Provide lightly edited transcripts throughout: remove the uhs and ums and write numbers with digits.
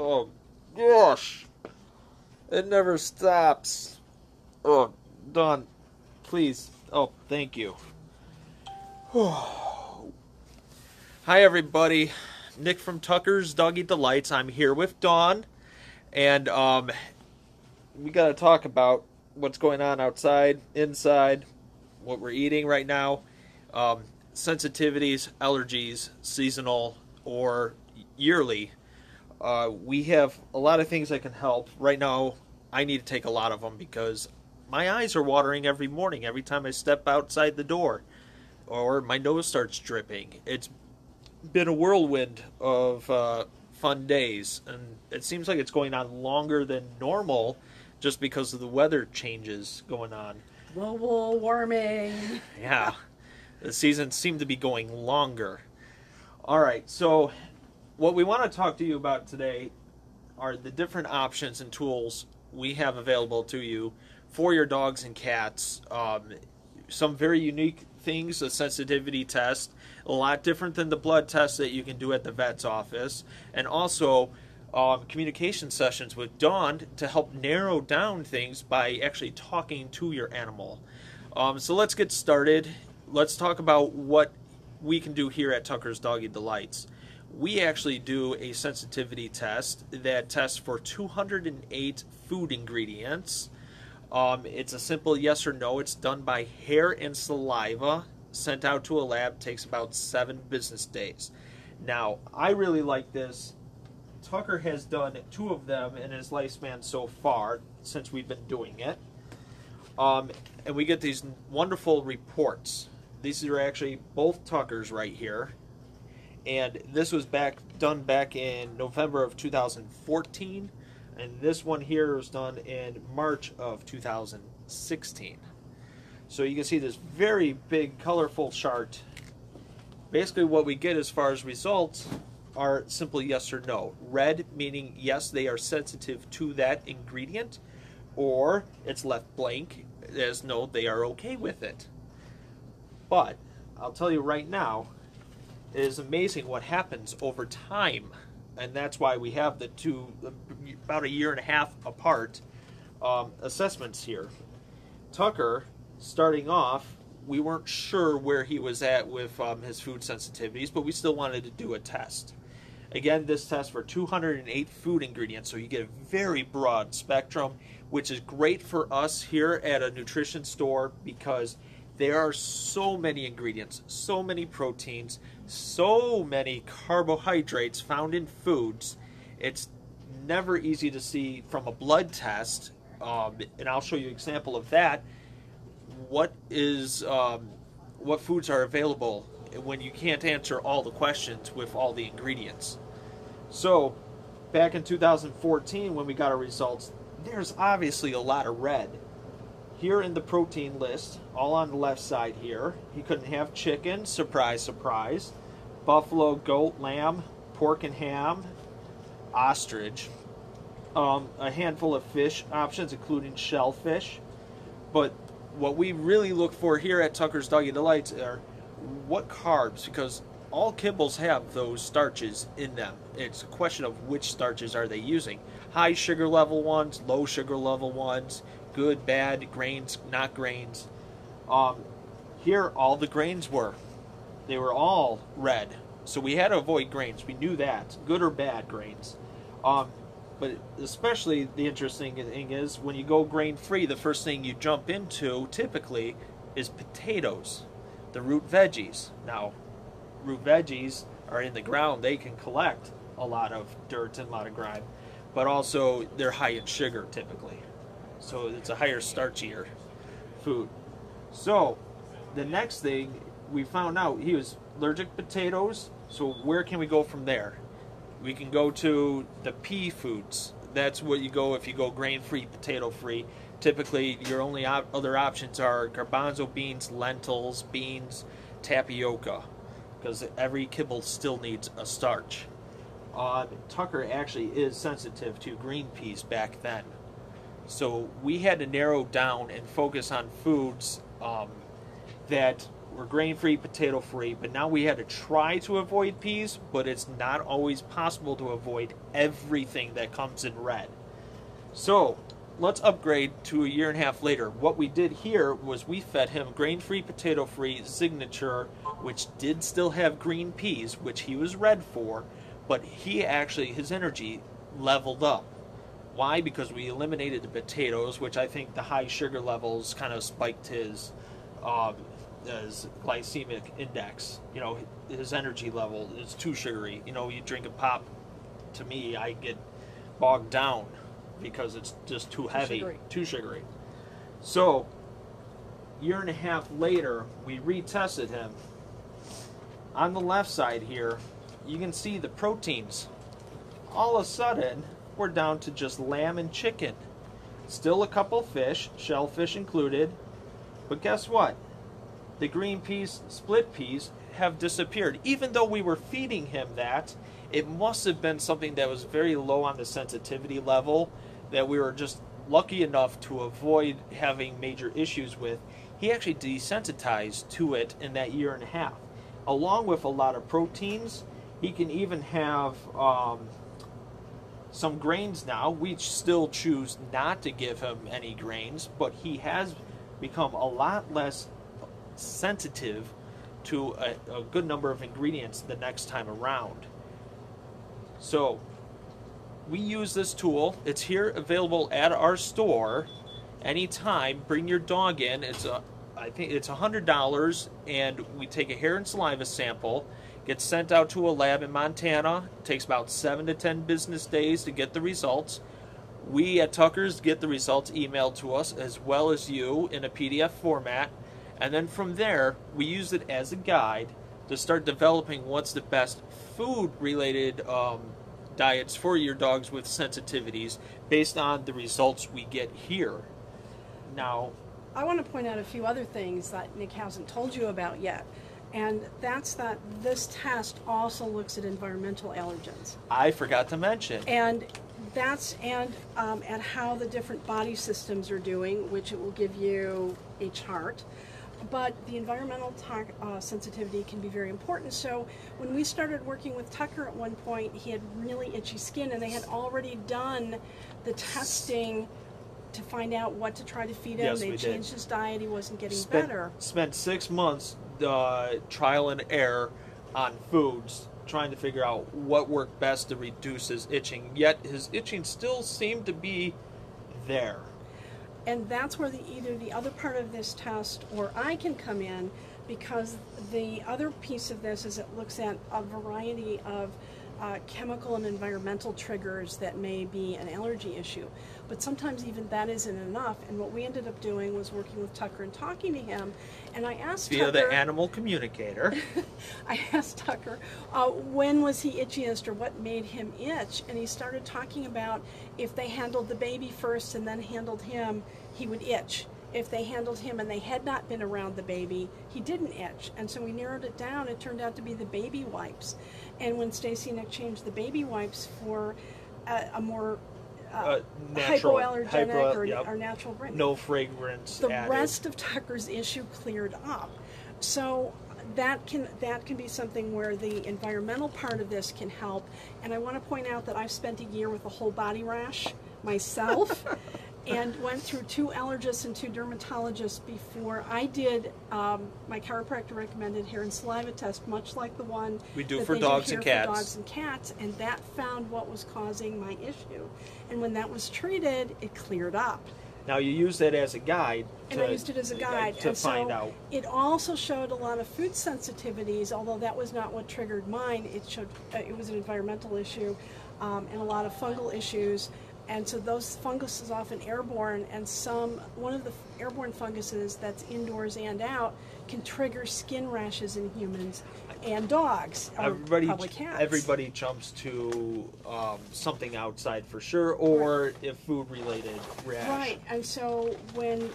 Oh, gosh. It never stops. Oh, Dawn, please. Oh, thank you. Hi, everybody. Nick from Tucker's Doggy Delights. I'm here with Dawn, and we got to talk about what's going on outside, inside, what we're eating right now, sensitivities, allergies, seasonal or yearly. We have a lot of things that can help. Right now, I need to take a lot of them because my eyes are watering every morning, every time I step outside the door, or my nose starts dripping. It's been a whirlwind of fun days, and it seems like it's going on longer than normal just because of the weather changes going on. Global warming. Yeah, the seasons seem to be going longer. All right, so what we want to talk to you about today are the different options and tools we have available to you for your dogs and cats. Some very unique things, a sensitivity test, a lot different than the blood test that you can do at the vet's office, and also communication sessions with Dawn to help narrow down things by actually talking to your animal. So let's get started. Let's talk about what we can do here at Tucker's Doggy Delights. We actually do a sensitivity test that tests for 208 food ingredients. It's a simple yes or no. It's done by hair and saliva, sent out to a lab, takes about 7 business days. Now, I really like this. Tucker has done 2 of them in his lifespan so far, since we've been doing it. And we get these wonderful reports. These are actually both Tucker's right here. And this was done back in November of 2014. And this one here was done in March of 2016. So you can see this very big, colorful chart. Basically what we get as far as results are simply yes or no. Red meaning yes, they are sensitive to that ingredient, or it's left blank as no, they are okay with it. But I'll tell you right now, it is amazing what happens over time. And that's why we have the 2, about a year and a half apart, assessments here. Tucker, starting off, we weren't sure where he was at with his food sensitivities, but we still wanted to do a test. Again, this test for 208 food ingredients, so you get a very broad spectrum, which is great for us here at a nutrition store because there are so many ingredients, so many proteins, so many carbohydrates found in foods. It's never easy to see from a blood test, and I'll show you an example of that. What foods are available when you can't answer all the questions with all the ingredients. So, back in 2014 when we got our results, there's obviously a lot of red. Here in the protein list, all on the left side here, he couldn't have chicken, surprise, surprise, buffalo, goat, lamb, pork and ham, ostrich, a handful of fish options, including shellfish. But what we really look for here at Tucker's Doggy Delights are what carbs, because all kibbles have those starches in them. It's a question of which starches are they using. High sugar level ones, low sugar level ones, good, bad, grains, not grains. Here, all the grains were. They were all red. So we had to avoid grains. We knew that. Good or bad grains. But especially the interesting thing is when you go grain-free, the first thing you jump into, typically, is potatoes, the root veggies. Now, root veggies are in the ground. They can collect a lot of dirt and a lot of grime. But also, they're high in sugar, typically. So it's a higher starchier food. So the next thing we found out, he was allergic to potatoes. So where can we go from there? We can go to the pea foods. That's what you go if you go grain-free, potato-free. Typically, your only other options are garbanzo beans, lentils, beans, tapioca, because every kibble still needs a starch. Tucker actually is sensitive to green peas back then. So we had to narrow down and focus on foods that we're grain-free, potato-free, but now we had to try to avoid peas, but it's not always possible to avoid everything that comes in red. So let's upgrade to a year and a half later. What we did here was we fed him grain-free, potato-free Signature, which did still have green peas, which he was red for, but his energy leveled up. Why? Because we eliminated the potatoes, which I think the high sugar levels kind of spiked his glycemic index. You know, his energy level is too sugary. You know, you drink a pop, to me, I get bogged down because it's just too heavy, too sugary. So, year and a half later, we retested him. On the left side here, you can see the proteins. All of a sudden, we're down to just lamb and chicken. Still a couple fish, shellfish included, but guess what? The green peas, split peas, have disappeared. Even though we were feeding him that, it must have been something that was very low on the sensitivity level that we were just lucky enough to avoid having major issues with. He actually desensitized to it in that year and a half. Along with a lot of proteins, he can even have some grains now. We still choose not to give him any grains, but he has become a lot less sensitive to a good number of ingredients the next time around. So we use this tool. It's here available at our store anytime. Bring your dog in. I think it's $100, and we take a hair and saliva sample, gets sent out to a lab in Montana. It takes about 7 to 10 business days to get the results. We at Tucker's get the results emailed to us, as well as you, in a PDF format. And then from there, we use it as a guide to start developing what's the best food-related diets for your dogs with sensitivities based on the results we get here. Now, I want to point out a few other things that Nick hasn't told you about yet. And that's that this test also looks at environmental allergens. I forgot to mention. And that's at how the different body systems are doing, which it will give you a chart. But the environmental sensitivity can be very important. So when we started working with Tucker at one point, he had really itchy skin, and they had already done the testing to find out what to try to feed him. Yes, they changed his diet. He wasn't getting better. Spent 6 months trial and error on foods, trying to figure out what worked best to reduce his itching. Yet his itching still seemed to be there. And that's where either the other part of this test or I can come in, because the other piece of this is it looks at a variety of chemical and environmental triggers that may be an allergy issue. But sometimes even that isn't enough. And what we ended up doing was working with Tucker and talking to him. And I asked Via Tucker... the animal communicator. I asked Tucker, when was he itchiest or what made him itch? And he started talking about if they handled the baby first and then handled him, he would itch. If they handled him and they had not been around the baby, he didn't itch. And so we narrowed it down. It turned out to be the baby wipes. And when Stacy and Nick changed the baby wipes for a more natural, hypoallergenic or natural brand, no fragrance the added. Rest of Tucker's issue cleared up. So that can be something where the environmental part of this can help. And I want to point out that I've spent a year with a whole body rash myself. And went through 2 allergists and 2 dermatologists before I did my chiropractor recommended hair and saliva test, much like the one we do for dogs and cats. For dogs and cats, and that found what was causing my issue. And when that was treated, it cleared up. Now you use that as a guide. And I used it as a guide to find out. It also showed a lot of food sensitivities, although that was not what triggered mine. It showed it was an environmental issue and a lot of fungal issues. And so those fungus is often airborne, and one of the airborne funguses that's indoors and out can trigger skin rashes in humans and dogs, or probably cats. Everybody jumps to something outside for sure, or if food-related rash. Right, and so when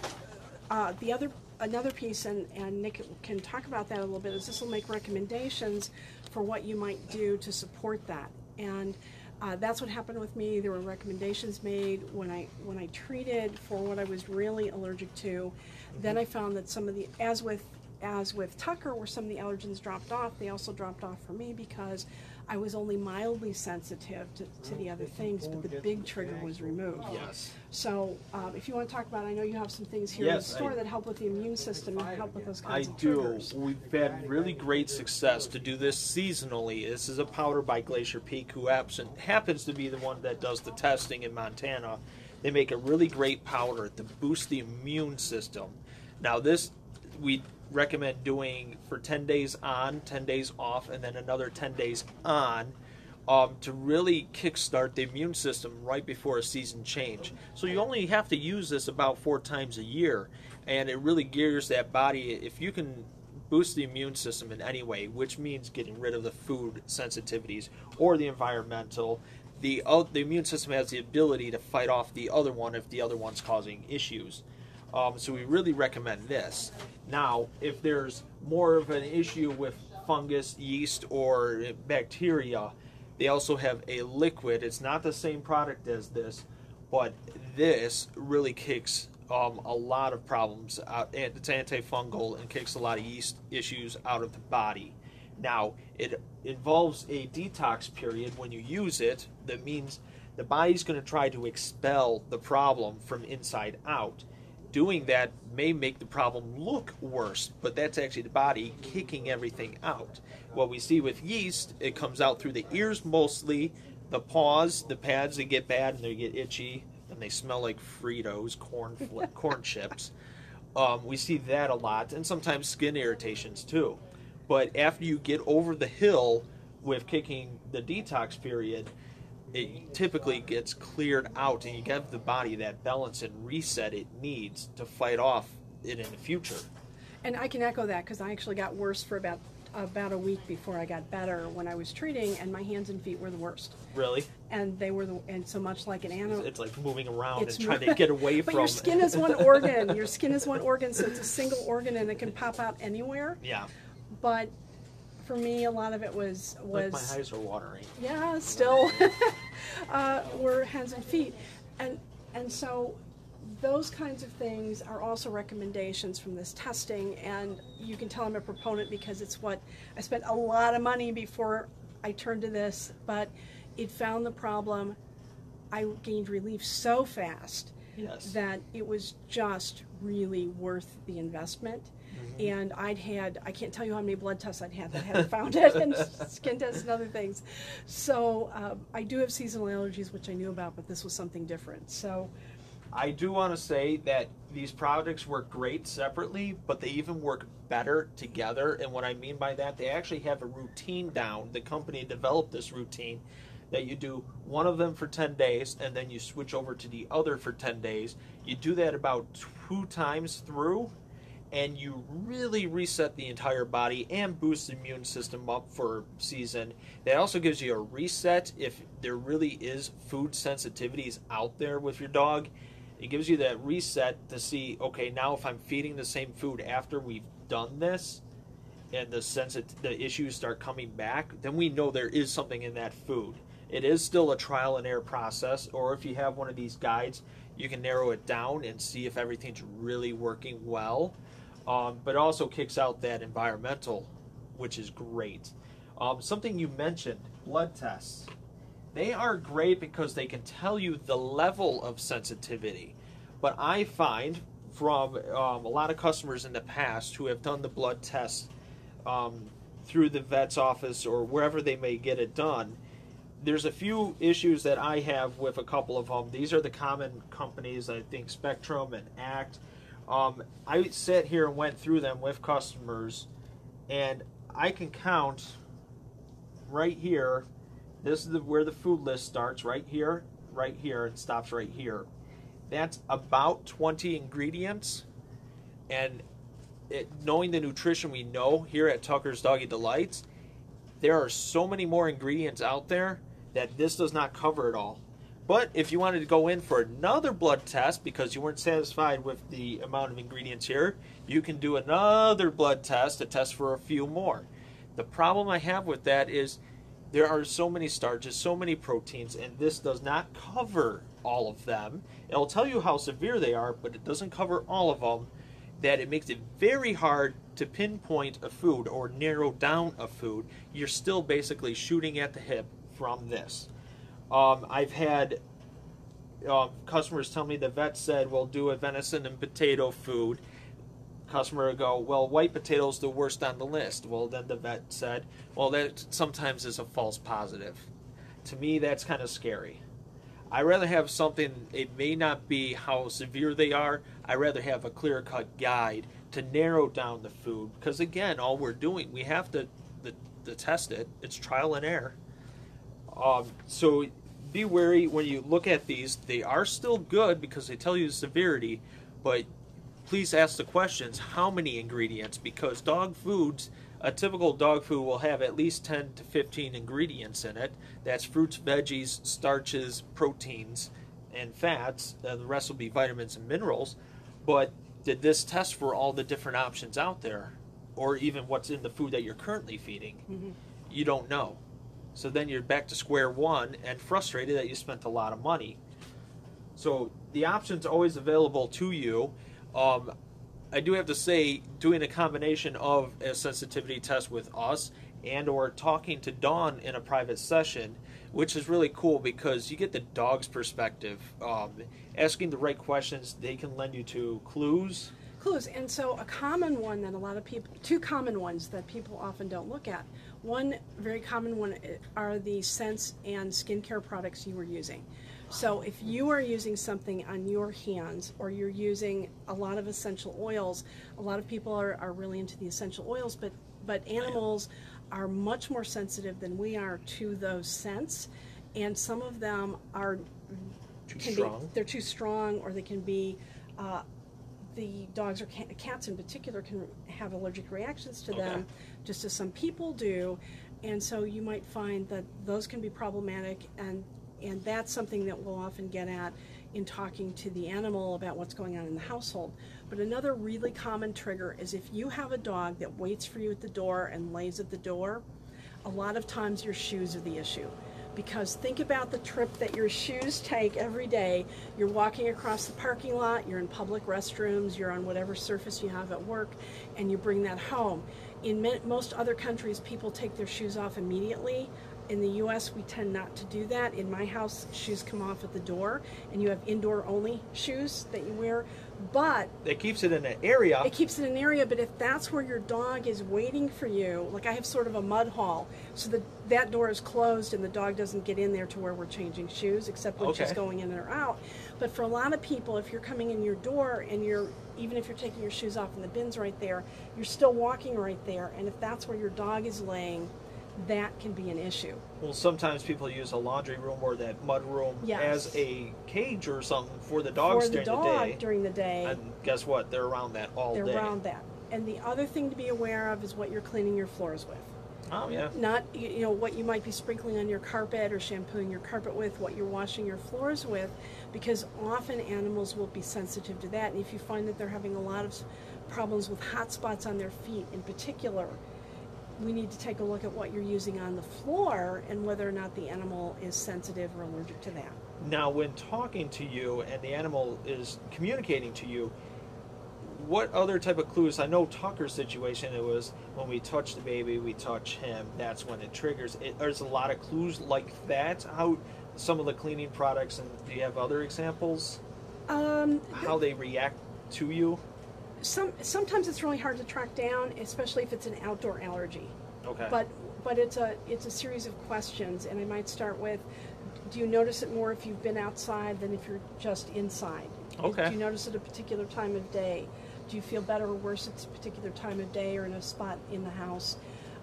another piece, and Nick can talk about that a little bit, is this will make recommendations for what you might do to support that. And that's what happened with me. There were recommendations made when I treated for what I was really allergic to. Then I found that some of the, as with as with Tucker, where some of the allergens dropped off, they also dropped off for me because I was only mildly sensitive to the other things, but the big trigger was removed. Yes. So if you want to talk about, I know you have some things here in the store that help with the immune system and help with those kinds of triggers. We've had really great success to do this seasonally. This is a powder by Glacier Peak, who happens to be the one that does the testing in Montana. They make a really great powder to boost the immune system. Now this we recommend doing for 10 days on, 10 days off, and then another 10 days on to really kickstart the immune system right before a season change. So you only have to use this about 4 times a year, and it really gears that body. If you can boost the immune system in any way, which means getting rid of the food sensitivities or the environmental, the immune system has the ability to fight off the other one if the other one's causing issues. So we really recommend this. Now, if there's more of an issue with fungus, yeast, or bacteria, they also have a liquid. It's not the same product as this, but this really kicks a lot of problems out. It's antifungal and kicks a lot of yeast issues out of the body. Now, it involves a detox period when you use it. That means the body's going to try to expel the problem from inside out. Doing that may make the problem look worse, but that's actually the body kicking everything out. What we see with yeast, it comes out through the ears mostly, the paws, the pads, they get bad and they get itchy, and they smell like Fritos, corn chips. We see that a lot, and sometimes skin irritations too. But after you get over the hill with kicking the detox period, it typically gets cleared out, and you give the body that balance and reset it needs to fight off it in the future. And I can echo that because I actually got worse for about a week before I got better when I was treating, and my hands and feet were the worst. Really? And they were and so much like an animal. It's like moving around and trying to get away from. But your skin is one organ. Your skin is one organ, so it's a single organ, and it can pop out anywhere. Yeah. But for me, a lot of it was like my eyes are watering. Yeah, still were hands and feet, and so those kinds of things are also recommendations from this testing, and you can tell I'm a proponent because it's what I spent a lot of money before I turned to this, but it found the problem. I gained relief so fast that it was just really worth the investment. And I can't tell you how many blood tests I'd had that hadn't found it, and skin tests and other things. So I do have seasonal allergies, which I knew about, but this was something different. So I do want to say that these products work great separately, but they even work better together. And what I mean by that, they actually have a routine down. The company developed this routine that you do one of them for 10 days, and then you switch over to the other for 10 days. You do that about 2 times through, and you really reset the entire body and boost the immune system up for season. That also gives you a reset if there really is food sensitivities out there with your dog. It gives you that reset to see, okay, now if I'm feeding the same food after we've done this and the issues start coming back, then we know there is something in that food. It is still a trial and error process, or if you have one of these guides, you can narrow it down and see if everything's really working well. But it also kicks out that environmental, which is great. Something you mentioned, blood tests. They are great because they can tell you the level of sensitivity. But I find from a lot of customers in the past who have done the blood test through the vet's office or wherever they may get it done, there's a few issues that I have with a couple of them. These are the common companies, I think Spectrum and ACT. I sat here and went through them with customers, and I can count right here. This is where the food list starts, right here, and stops right here. That's about 20 ingredients, and knowing the nutrition we know here at Tucker's Doggy Delights, there are so many more ingredients out there that this does not cover it all. But if you wanted to go in for another blood test because you weren't satisfied with the amount of ingredients here, you can do another blood test to test for a few more. The problem I have with that is there are so many starches, so many proteins, and this does not cover all of them. It'll tell you how severe they are, but it doesn't cover all of them, that it makes it very hard to pinpoint a food or narrow down a food, you're still basically shooting at the hip from this. I've had customers tell me the vet said, well, do a venison and potato food. Customer would go, well, white potato's the worst on the list. Well, then the vet said, well, that sometimes is a false positive. To me, that's kind of scary. I'd rather have something, it may not be how severe they are, I'd rather have a clear-cut guide to narrow down the food. Because again, all we're doing, we have to test it. It's trial and error. So be wary when you look at these. They are still good because they tell you the severity, but please ask the questions, how many ingredients? Because dog foods, a typical dog food will have at least 10 to 15 ingredients in it. That's fruits, veggies, starches, proteins, and fats. The rest will be vitamins and minerals. But did this test for all the different options out there? Or even what's in the food that you're currently feeding? Mm-hmm. You don't know. So then you're back to square one and frustrated that you spent a lot of money. So the option's always available to you. I do have to say, doing a combination of a sensitivity test with us and or talking to Dawn in a private session, which is really cool because you get the dog's perspective. Asking the right questions, they can lend you to clues. And so a common one that a lot of people, two common ones that people often don't look at. One very common one are the scents and skincare products you were using. So if you are using something on your hands or you're using a lot of essential oils, a lot of people are really into the essential oils, but animals are much more sensitive than we are to those scents, and some of them are they're too strong, or they can be the dogs or cats in particular can have allergic reactions to them, just as some people do, and so you might find that those can be problematic, and that's something that we'll often get at in talking to the animal about what's going on in the household. But another really common trigger is if you have a dog that waits for you at the door and lays at the door, a lot of times your shoes are the issue. Because think about the trip that your shoes take every day. You're walking across the parking lot, you're in public restrooms, you're on whatever surface you have at work, and you bring that home. In most other countries, people take their shoes off immediately. In the U.S., we tend not to do that. In my house, shoes come off at the door, and you have indoor-only shoes that you wear. But it keeps it in an area. It keeps it in an area, but if that's where your dog is waiting for you, like I have sort of a mud hall, so that door is closed and the dog doesn't get in there to where we're changing shoes, except when she's going in or out. But for a lot of people, if you're coming in your door and even if you're taking your shoes off in the bins right there, you're still walking right there, and if that's where your dog is laying, that can be an issue. Well, sometimes people use a laundry room or that mud room as a cage or something for the dogs during the day. And guess what? They're around that all day. They're around that. And the other thing to be aware of is what you're cleaning your floors with. Oh, yeah. Not, what you might be sprinkling on your carpet or shampooing your carpet with, what you're washing your floors with, because often animals will be sensitive to that. And if you find that they're having a lot of problems with hot spots on their feet in particular, we need to take a look at what you're using on the floor and whether or not the animal is sensitive or allergic to that. Now, when talking to you and the animal is communicating to you, what other type of clues? I know Tucker's situation, it was when we touch the baby, we touch him, that's when it triggers. There's a lot of clues like that. How some of the cleaning products, and do you have other examples? How they react to you? Sometimes it's really hard to track down, especially if it's an outdoor allergy. Okay. But it's a series of questions, and I might start with, do you notice it more if you've been outside than if you're just inside? Okay. Do you notice it at a particular time of day? Do you feel better or worse at a particular time of day or in a spot in the house?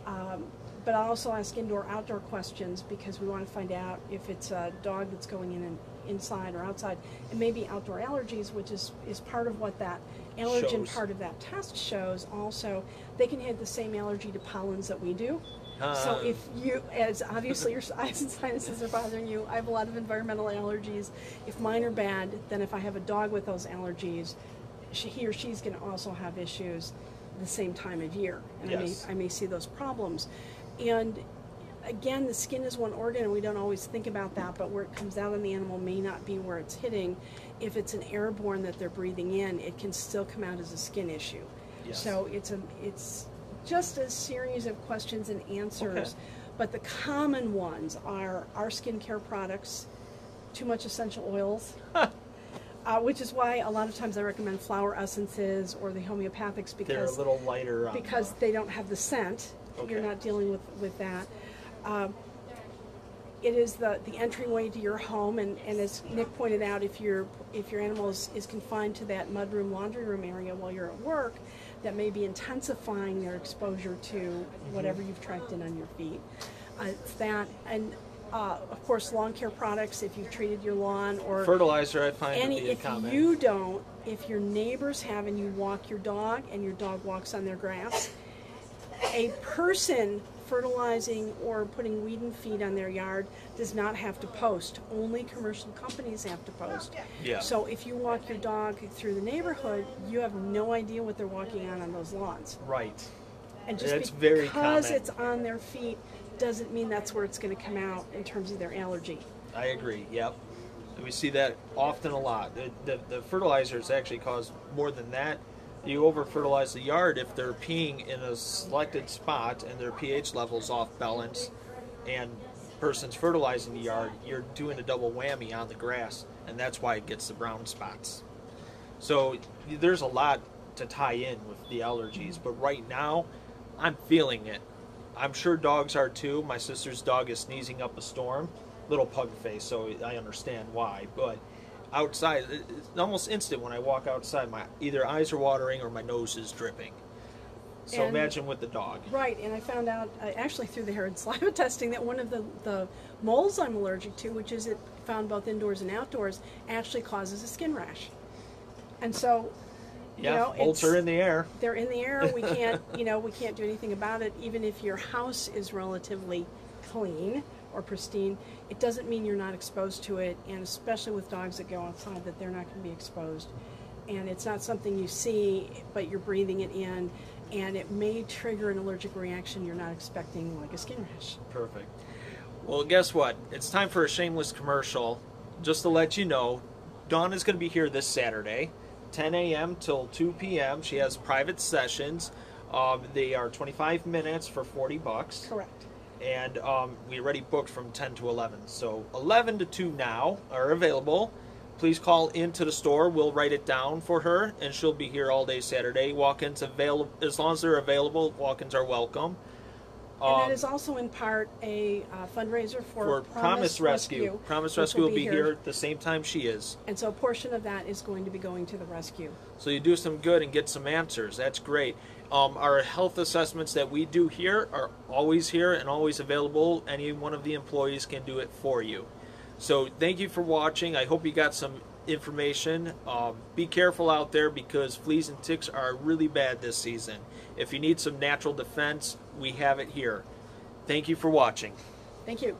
But I also ask indoor-outdoor questions because we want to find out if it's a dog that's going in and inside or outside, and maybe outdoor allergies, which is part of what that allergen part of that test shows. Also, they can have the same allergy to pollens that we do. So if you, as obviously your eyes and sinuses are bothering you, I have a lot of environmental allergies. If mine are bad, then if I have a dog with those allergies, he or she's going to also have issues the same time of year, and I may see those problems. And again, the skin is one organ, and we don't always think about that, but where it comes out on the animal may not be where it's hitting. If it's an airborne that they're breathing in, it can still come out as a skin issue. Yes. So it's just a series of questions and answers. Okay. But the common ones are our skincare products, too much essential oils, which is why a lot of times I recommend flower essences or the homeopathics They're a little lighter. because they don't have the scent. Okay. You're not dealing with that. It is the entryway to your home, and as Nick pointed out, if your animal is confined to that mudroom, laundry room area while you're at work, that may be intensifying their exposure to whatever you've tracked in on your feet. It's that, and of course, lawn care products. If you've treated your lawn or fertilizer, I find would be a if comment. you don't, if your neighbors have, and you walk your dog, and your dog walks on their grass, a person fertilizing or putting weed and feed on their yard does not have to post. Only commercial companies have to post. Yeah. So if you walk your dog through the neighborhood, you have no idea what they're walking on those lawns. Right. And just That's very because common. it's on their feet doesn't mean that's where it's going to come out in terms of their allergy. I agree. Yep. And we see that often a lot. The fertilizers actually cause more than that. You over-fertilize the yard if they're peeing in a selected spot and their pH level's off balance, and person's fertilizing the yard, you're doing a double whammy on the grass, and that's why it gets the brown spots. So there's a lot to tie in with the allergies, but right now I'm feeling it. I'm sure dogs are too. My sister's dog is sneezing up a storm, little pug face, so I understand why, but outside, it's almost instant when I walk outside. My either eyes are watering or my nose is dripping. So And- imagine with the dog. Right, and I found out actually through the hair and saliva testing that one of the moles I'm allergic to, which is found both indoors and outdoors, actually causes a skin rash. And so, Yeah, bolts are in the air. they're in the air. We can't, we can't do anything about it. Even if your house is relatively clean or pristine, it doesn't mean you're not exposed to it, and especially with dogs that go outside, that they're not going to be exposed. And it's not something you see, but you're breathing it in, and it may trigger an allergic reaction you're not expecting, like a skin rash. Perfect. Well, guess what? It's time for a shameless commercial. Just to let you know, Dawn is going to be here this Saturday, 10 a.m. till 2 p.m. She has private sessions. They are 25 minutes for $40. Correct. And we already booked from 10 to 11. So 11 to 2 now are available. Please call into the store. We'll write it down for her, and she'll be here all day Saturday. Walk-ins available. As long as they're available, walk-ins are welcome. And that is also in part a fundraiser for Promise Rescue. Promise which Rescue will be here at the same time she is. And so a portion of that is going to be going to the rescue. So you do some good and get some answers. That's great. Our health assessments that we do here are always here and always available. Any one of the employees can do it for you. So thank you for watching. I hope you got some information. Be careful out there because fleas and ticks are really bad this season. If you need some natural defense, we have it here. Thank you for watching. Thank you.